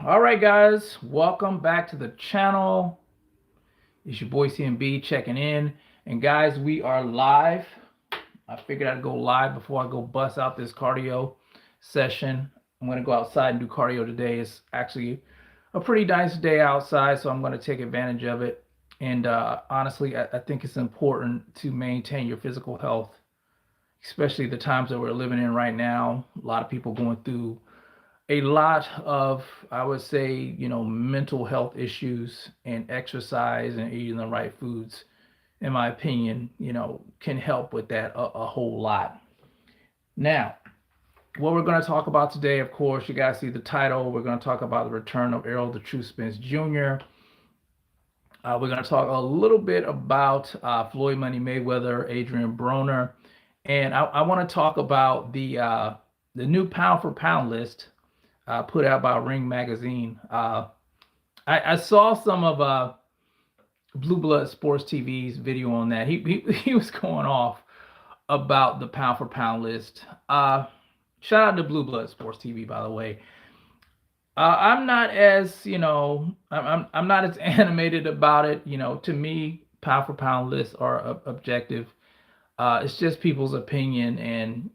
All right, guys, welcome back to the channel. It's your boy CMB checking in. And guys, we are live. I figured I'd go live before I go bust out this cardio session. I'm going to go outside and do cardio today. It's actually a pretty nice day outside, so I'm going to take advantage of it. And honestly, I think it's important to maintain your physical health, especially the times that we're living in right now. A lot of people going through a lot of, I would say, mental health issues, and exercise and eating the right foods, in my opinion, can help with that a whole lot. Now, what we're going to talk about today, of course, you guys see the title. We're going to talk about the return of Errol the True Spence Jr. We're going to talk a little bit about Floyd Money Mayweather, Adrian Broner, and I want to talk about the new pound for pound list put out by Ring Magazine. I saw some of Blue Blood Sports TV's video on that. He was going off about the pound for pound list. Shout out to Blue Blood Sports TV, by the way. I'm not as I'm not as animated about it. To me, pound for pound lists are objective. It's just people's opinion, and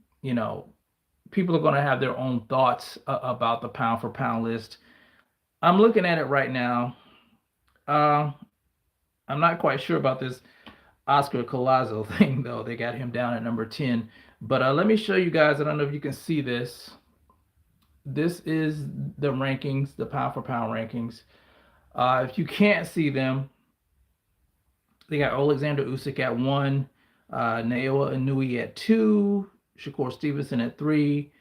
people are going to have their own thoughts about the pound for pound list. I'm looking at it right now. Uh, I'm not quite sure about this Oscar Collazo thing, though. They got him down at number 10. But let me show you guys. I don't know if you can see this. This is the rankings, the pound for pound rankings. If you can't see them, they got Alexander Usyk at 1, Naoya Inoue at 2, Shakur Stevenson at 3,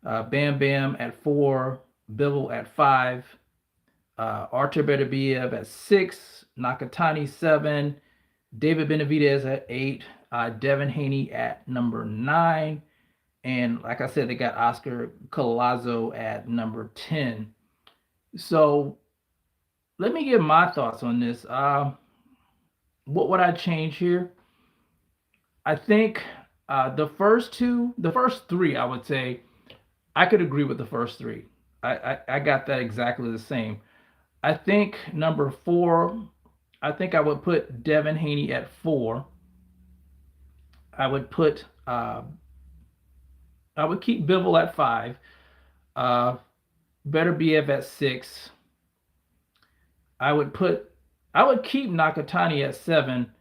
Bam Bam at 4, Bivol at 5, Artur Beterbiev at 6, Nakatani 7, David Benavidez at 8, Devin Haney at number 9, and like I said, they got Oscar Collazo at number 10. So let me give my thoughts on this. What would I change here? I think the first three, I would say, I could agree with the first three. I got that exactly the same. I think number 4, I think I would put Devin Haney at 4. I would put I would keep Bivol at 5. Uh, Beterbiev at 6. I would keep Nakatani at 7.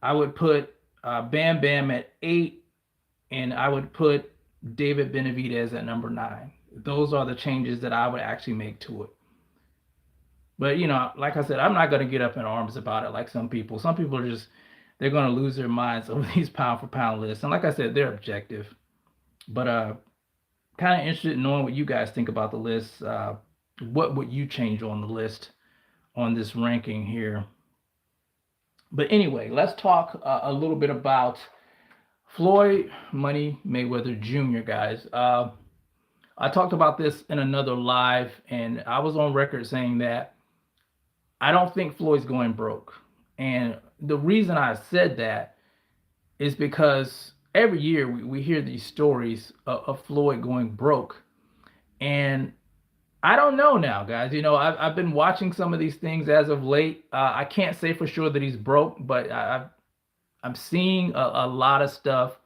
I would put Bam Bam at 8, and I would put David Benavidez at number 9. Those are the changes that I would actually make to it. But like I said, I'm not going to get up in arms about it like some people. Some people are they're going to lose their minds over these pound for pound lists. And like I said, they're objective. But kind of interested in knowing what you guys think about the list. What would you change on the list on this ranking here? But anyway, let's talk a little bit about Floyd Money Mayweather Jr., guys. I talked about this in another live, and I was on record saying that I don't think Floyd's going broke. And the reason I said that is because every year we hear these stories of Floyd going broke. And I don't know now, guys. I've been watching some of these things as of late. I can't say for sure that he's broke, but I'm seeing a lot of stuff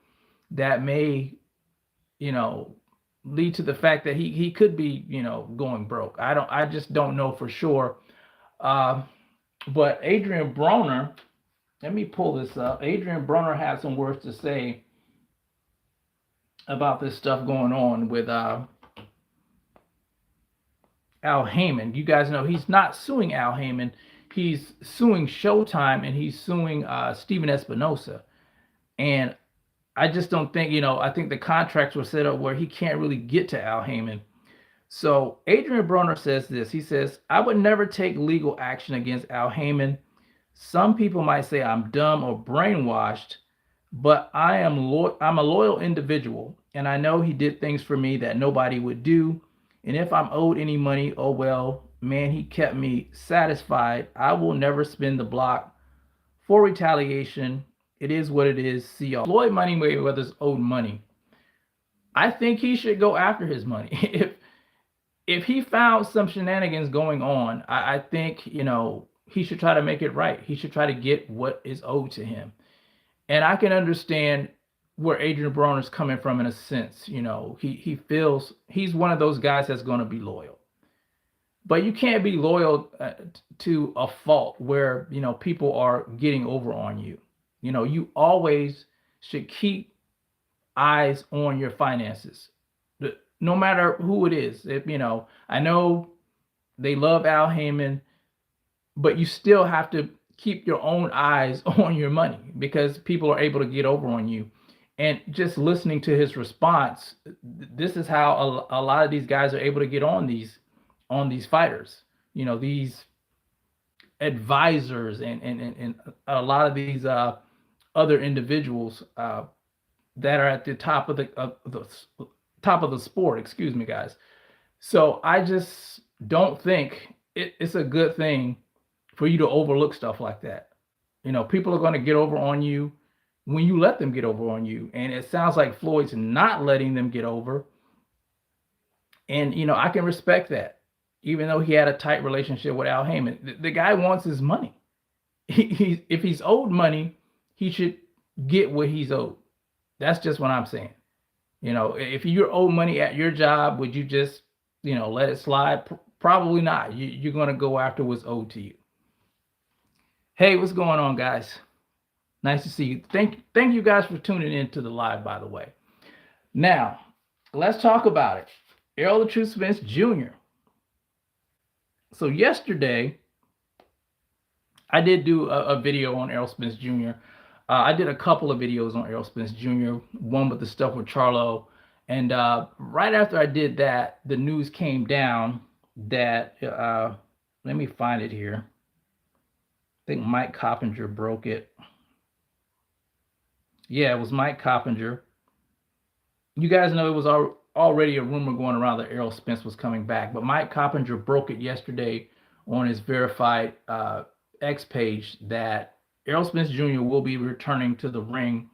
that may, lead to the fact that he could be, going broke. I just don't know for sure. But Adrian Broner, let me pull this up. Adrian Broner had some words to say about this stuff going on with Al Heyman. You guys know he's not suing Al Heyman. He's suing Showtime, and he's suing Steven Espinosa. And I just don't think, I think the contracts were set up where he can't really get to Al Heyman. So Adrian Broner says this. He says, I would never take legal action against Al Heyman. Some people might say I'm dumb or brainwashed, but I'm a loyal individual, and I know he did things for me that nobody would do. And if I'm owed any money, oh well, man, he kept me satisfied. I will never spin the block for retaliation. It is what it is. See y'all. Floyd Money Mayweather's owed money. I think he should go after his money. if he found some shenanigans going on, I think, he should try to make it right. He should try to get what is owed to him. And I can understand where Adrian Broner is coming from in a sense. He feels he's one of those guys that's going to be loyal. But you can't be loyal to a fault where, people are getting over on you. You always should keep eyes on your finances. No matter who it is. I know they love Al Heyman, but you still have to keep your own eyes on your money because people are able to get over on you. And just listening to his response, this is how a lot of these guys are able to get on these fighters. These advisors and a lot of these other individuals that are at the top of the sport. Excuse me, guys. So I just don't think it's a good thing for you to overlook stuff like that. People are going to get over on you when you let them get over on you. And it sounds like Floyd's not letting them get over. And, I can respect that, even though he had a tight relationship with Al Heyman. The guy wants his money. If he's owed money, he should get what he's owed. That's just what I'm saying. If you're owed money at your job, would you just, let it slide? Probably not. You're going to go after what's owed to you. Hey, what's going on, guys? Nice to see you. Thank you guys for tuning in to the live, by the way. Now, let's talk about it. Errol the Truth Spence Jr. So yesterday, I did do a video on Errol Spence Jr. I did a couple of videos on Errol Spence Jr., one with the stuff with Charlo. And right after I did that, the news came down that, let me find it here. I think Mike Coppinger broke it. Yeah, it was Mike Coppinger. You guys know it was already a rumor going around that Errol Spence was coming back, but Mike Coppinger broke it yesterday on his verified X page that Errol Spence Jr. will be returning to the ring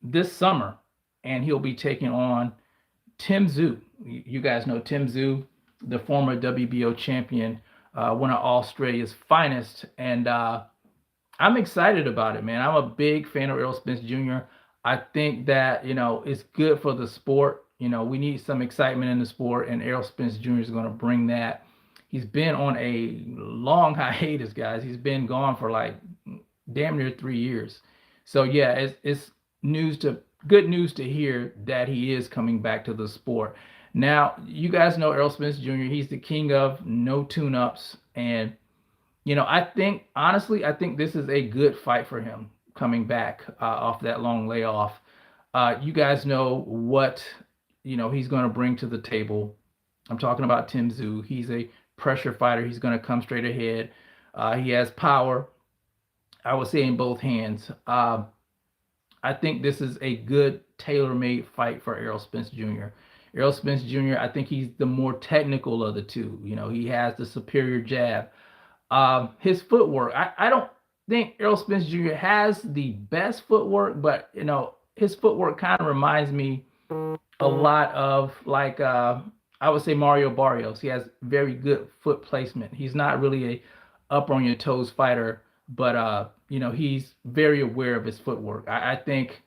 this summer, and he'll be taking on Tim Tszyu. You guys know Tim Tszyu, the former WBO champion, one of Australia's finest, and I'm excited about it, man. I'm a big fan of Errol Spence Jr. I think that, it's good for the sport. We need some excitement in the sport, and Errol Spence Jr. is going to bring that. He's been on a long hiatus, guys. He's been gone for like damn near 3 years. So yeah, it's good news to hear that he is coming back to the sport. Now, you guys know Errol Spence Jr. He's the king of no tune-ups, and I think this is a good fight for him coming back off that long layoff. You guys know what he's going to bring to the table. I'm talking about Tim Tszyu. He's a pressure fighter. He's going to come straight ahead. He has power, I would say, in both hands. I think this is a good tailor-made fight for Errol Spence Jr. Errol Spence Jr., I think he's the more technical of the two. He has the superior jab. His footwork, I don't think Errol Spence Jr. has the best footwork, but his footwork kind of reminds me a lot of like I would say Mario Barrios. He has very good foot placement. He's not really a up on your toes fighter, but he's very aware of his footwork. I think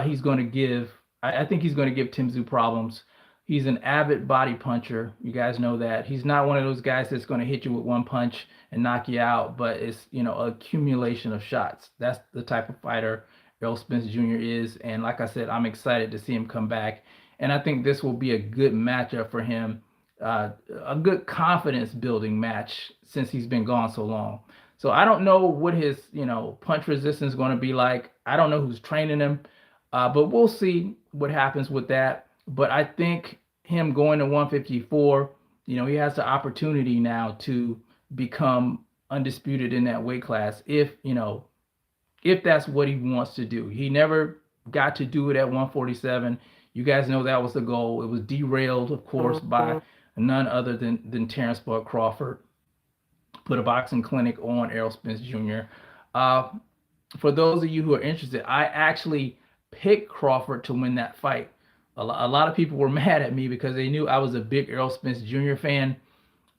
he's going to give Tim Tszyu problems. He's an avid body puncher. You guys know that. He's not one of those guys that's going to hit you with one punch and knock you out, but it's, accumulation of shots. That's the type of fighter Errol Spence Jr. is. And like I said, I'm excited to see him come back. And I think this will be a good matchup for him, a good confidence building match since he's been gone so long. So I don't know what his, punch resistance is going to be like. I don't know who's training him, but we'll see what happens with that. But I think him going to 154, he has the opportunity now to become undisputed in that weight class if that's what he wants to do. He never got to do it at 147. You guys know that was the goal. It was derailed, of course, by none other than Terrence Bud Crawford. Put a boxing clinic on Errol Spence Jr. For those of you who are interested, I actually picked Crawford to win that fight A lot of people were mad at me because they knew I was a big Errol Spence Jr. fan.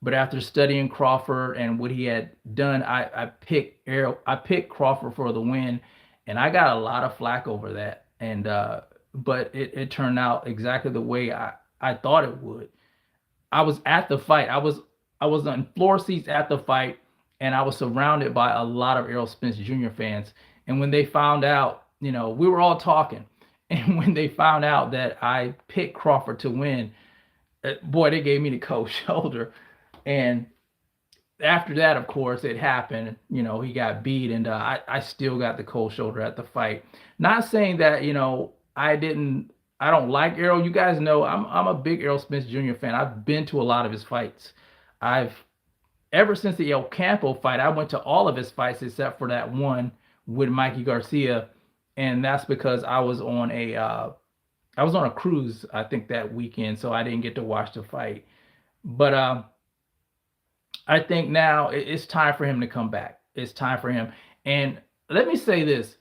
But after studying Crawford and what he had done, I picked Crawford for the win, and I got a lot of flack over that. And but it turned out exactly the way I thought it would. I was at the fight. I was on floor seats at the fight, and I was surrounded by a lot of Errol Spence Jr. fans. And when they found out, we were all talking, and when they found out that I picked Crawford to win, boy, they gave me the cold shoulder. And after that, of course, it happened. He got beat, and I still got the cold shoulder at the fight. Not saying that I don't like Errol. You guys know I'm a big Errol Spence Jr. fan. I've been to a lot of his fights. I've Ever since the El Campo fight, I went to all of his fights except for that one with Mikey Garcia, and that's because I was on a cruise, I think, that weekend, so I didn't get to watch the fight. But I think now it's time for him to come back. It's time for him. And let me say this: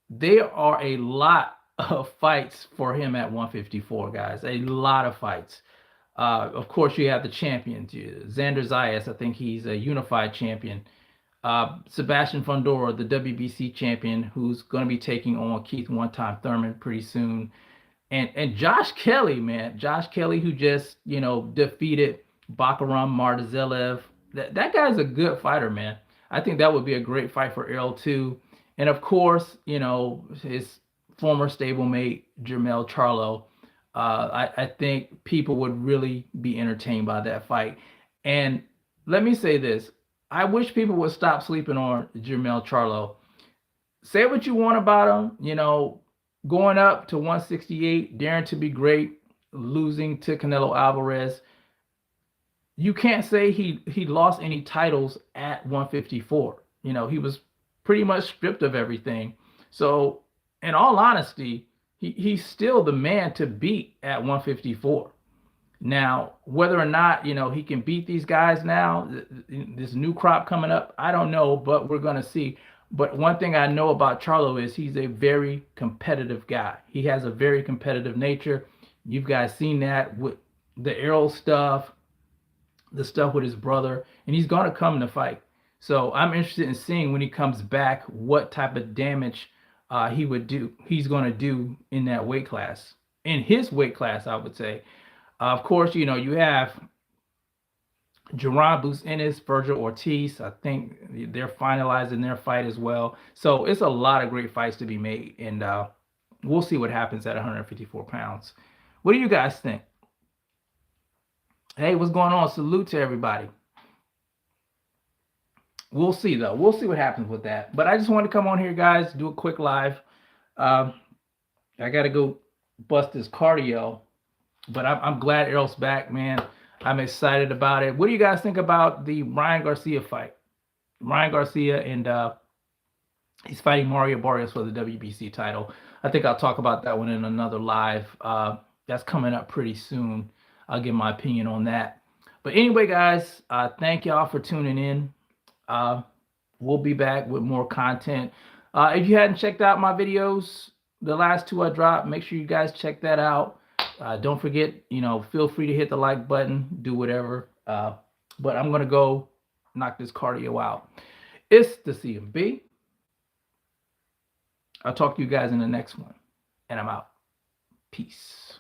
there are a lot of fights for him at 154, guys. A lot of fights. Of course, you have the champions. Xander Zayas, I think he's a unified champion. Sebastian Fundora, the WBC champion, who's going to be taking on Keith One Time Thurman pretty soon. And Josh Kelly, man, Josh Kelly, who just defeated Bakaram Mardazelev. That guy's a good fighter, man. I think that would be a great fight for Errol too. And of course, his former stablemate Jermell Charlo. I think people would really be entertained by that fight. And let me say this: I wish people would stop sleeping on Jermell Charlo. Say what you want about him, going up to 168, daring to be great, losing to Canelo Alvarez. You can't say he lost any titles at 154. He was pretty much stripped of everything. So, in all honesty, he's still the man to beat at 154. Now, whether or not he can beat these guys now, this new crop coming up, I don't know, but we're gonna see. But one thing I know about Charlo is he's a very competitive guy. He has a very competitive nature. You've guys seen that with the Errol stuff, the stuff with his brother, and he's gonna come to fight. So I'm interested in seeing when he comes back what type of damage he's going to do in that weight class, in his weight class, I would say. Of course, you have Jerron Ennis, Virgil Ortiz. I think they're finalizing their fight as well. So it's a lot of great fights to be made, and we'll see what happens at 154 pounds. What do you guys think? Hey, what's going on? Salute to everybody. We'll see, though. We'll see what happens with that. But I just wanted to come on here, guys, do a quick live. I got to go bust this cardio. But I'm glad Errol's back, man. I'm excited about it. What do you guys think about the Ryan Garcia fight? Ryan Garcia, and he's fighting Mario Barrios for the WBC title. I think I'll talk about that one in another live. That's coming up pretty soon. I'll give my opinion on that. But anyway, guys, thank y'all for tuning in. We'll be back with more content. If you hadn't checked out my videos, the last two I dropped, make sure you guys check that out. Don't forget, feel free to hit the like button, do whatever. But I'm going to go knock this cardio out. It's the CMB. I'll talk to you guys in the next one. And I'm out. Peace.